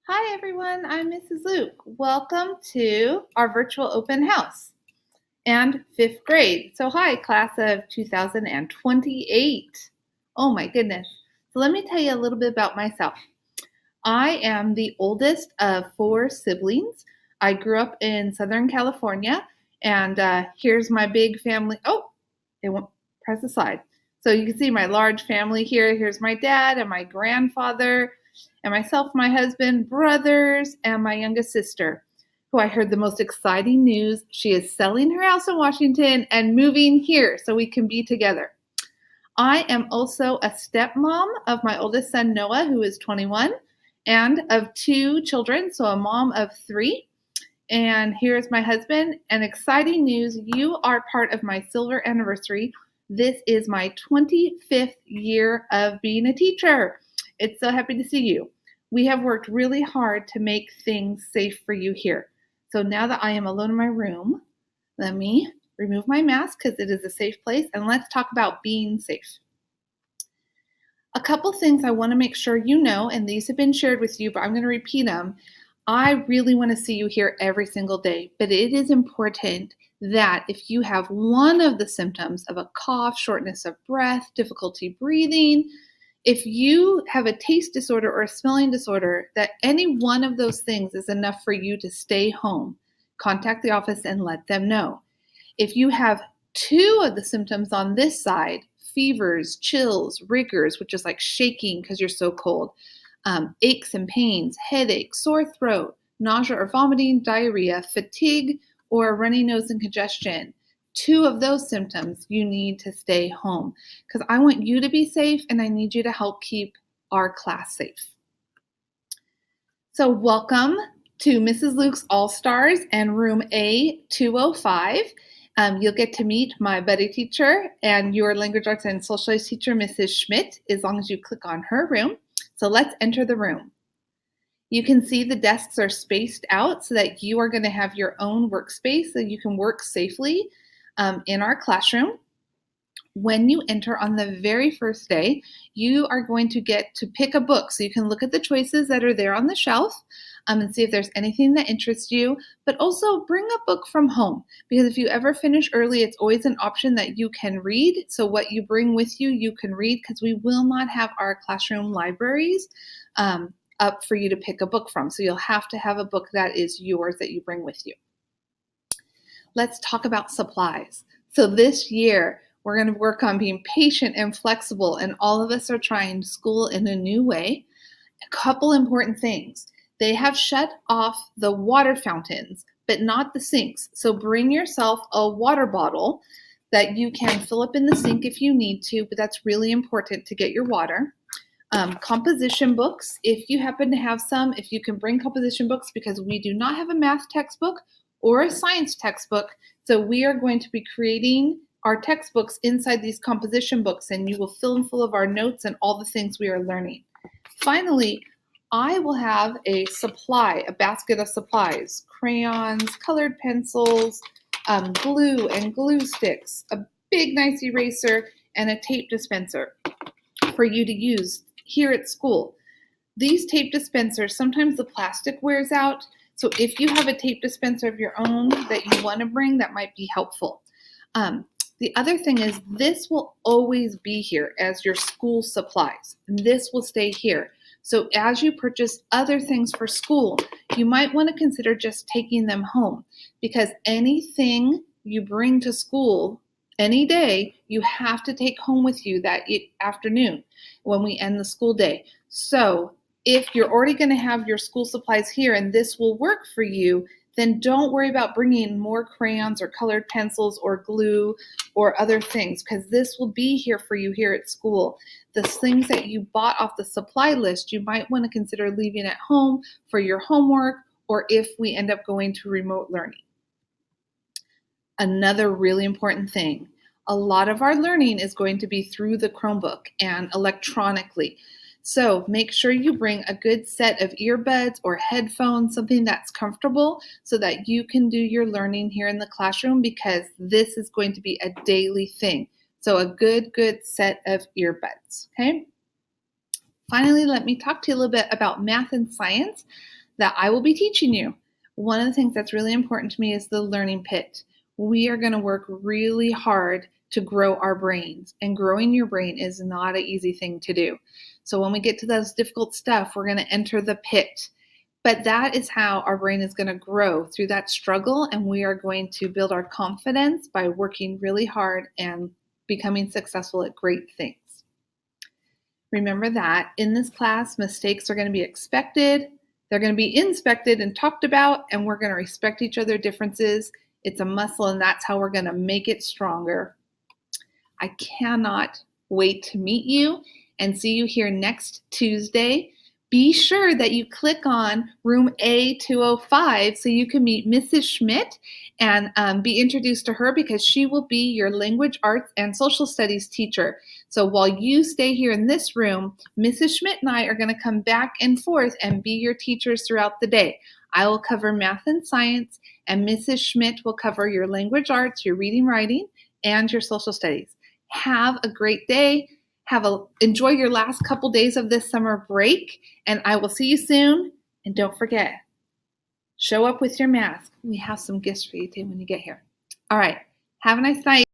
Hi everyone, I'm Mrs. Luke. Welcome to our virtual open house and fifth grade. So hi, class of 2028. Oh my goodness. So let me tell you a little bit about myself. I am the oldest of four siblings. I grew up in Southern California, and here's my big family. Oh, it won't press the slide. So you can see my large family here. Here's my dad and my grandfather, and myself, my husband, brothers, and my youngest sister, who I heard the most exciting news. She is selling her house in Washington and moving here so we can be together. I am also a stepmom of my oldest son, Noah, who is 21, and of two children, so a mom of three. And here's my husband. And exciting news, you are part of my silver anniversary. This is my 25th year of being a teacher. It's so happy to see you. We have worked really hard to make things safe for you here. So now that I am alone in my room, let me remove my mask because it is a safe place, and let's talk about being safe. A couple things I want to make sure you know, and these have been shared with you, but I'm going to repeat them. I really want to see you here every single day, but it is important that if you have one of the symptoms of a cough, shortness of breath, difficulty breathing, if you have a taste disorder or a smelling disorder, that any one of those things is enough for you to stay home. Contact the office and let them know. If you have two of the symptoms on this side, fevers, chills, rigors, which is like shaking because you're so cold, aches and pains, headache, sore throat, nausea or vomiting, diarrhea, fatigue, or a runny nose and congestion. Two of those symptoms, you need to stay home because I want you to be safe and I need you to help keep our class safe. So welcome to Mrs. Luke's All-Stars and room A205. You'll get to meet my buddy teacher and your language arts and social studies teacher, Mrs. Schmidt, as long as you click on her room. So let's enter the room. You can see the desks are spaced out so that you are going to have your own workspace so you can work safely in our classroom. When you enter on the very first day, you are going to get to pick a book. So you can look at the choices that are there on the shelf and see if there's anything that interests you, but also bring a book from home because if you ever finish early, it's always an option that you can read. So what you bring with you, you can read because we will not have our classroom libraries up for you to pick a book from. So you'll have to have a book that is yours that you bring with you. Let's talk about supplies. So this year, we're going to work on being patient and flexible, and all of us are trying school in a new way. A couple important things. They have shut off the water fountains, but not the sinks. So bring yourself a water bottle that you can fill up in the sink if you need to, but that's really important to get your water. Composition books, if you happen to have some, if you can bring composition books because we do not have a math textbook or a science textbook. So we are going to be creating our textbooks inside these composition books, and you will fill them full of our notes and all the things we are learning. Finally, I will have a basket of supplies, crayons, colored pencils, glue and glue sticks, a big nice eraser, and a tape dispenser for you to use here at school. These tape dispensers, sometimes the plastic wears out, so if you have a tape dispenser of your own that you want to bring, that might be helpful. The other thing is this will always be here as your school supplies. This will stay here. So as you purchase other things for school, you might want to consider just taking them home because anything you bring to school any day, you have to take home with you that afternoon when we end the school day. So if you're already going to have your school supplies here and this will work for you, then don't worry about bringing more crayons or colored pencils or glue or other things because this will be here for you here at school. The things that you bought off the supply list, you might want to consider leaving at home for your homework or if we end up going to remote learning. Another really important thing, a lot of our learning is going to be through the Chromebook and electronically. So make sure you bring a good set of earbuds or headphones, something that's comfortable so that you can do your learning here in the classroom because this is going to be a daily thing. So a good set of earbuds, okay? Finally, let me talk to you a little bit about math and science that I will be teaching you. One of the things that's really important to me is the learning pit. We are going to work really hard to grow our brains, and growing your brain is not an easy thing to do. So when we get to those difficult stuff, we're going to enter the pit. But that is how our brain is going to grow through that struggle, and we are going to build our confidence by working really hard and becoming successful at great things. Remember that in this class, mistakes are going to be expected, they're going to be inspected and talked about, and we're going to respect each other's differences. It's a muscle, and that's how we're going to make it stronger. I cannot wait to meet you and see you here next Tuesday. Be sure that you click on room A205 so you can meet Mrs. Schmidt and be introduced to her, because she will be your language arts and social studies teacher. So while you stay here in this room, Mrs. Schmidt and I are going to come back and forth and be your teachers throughout the day. I will cover math and science, and Mrs. Schmidt will cover your language arts, your reading, writing, and your social studies. Have a great day. Enjoy your last couple days of this summer break, and I will see you soon. And don't forget, show up with your mask. We have some gifts for you too when you get here. All right. Have a nice night.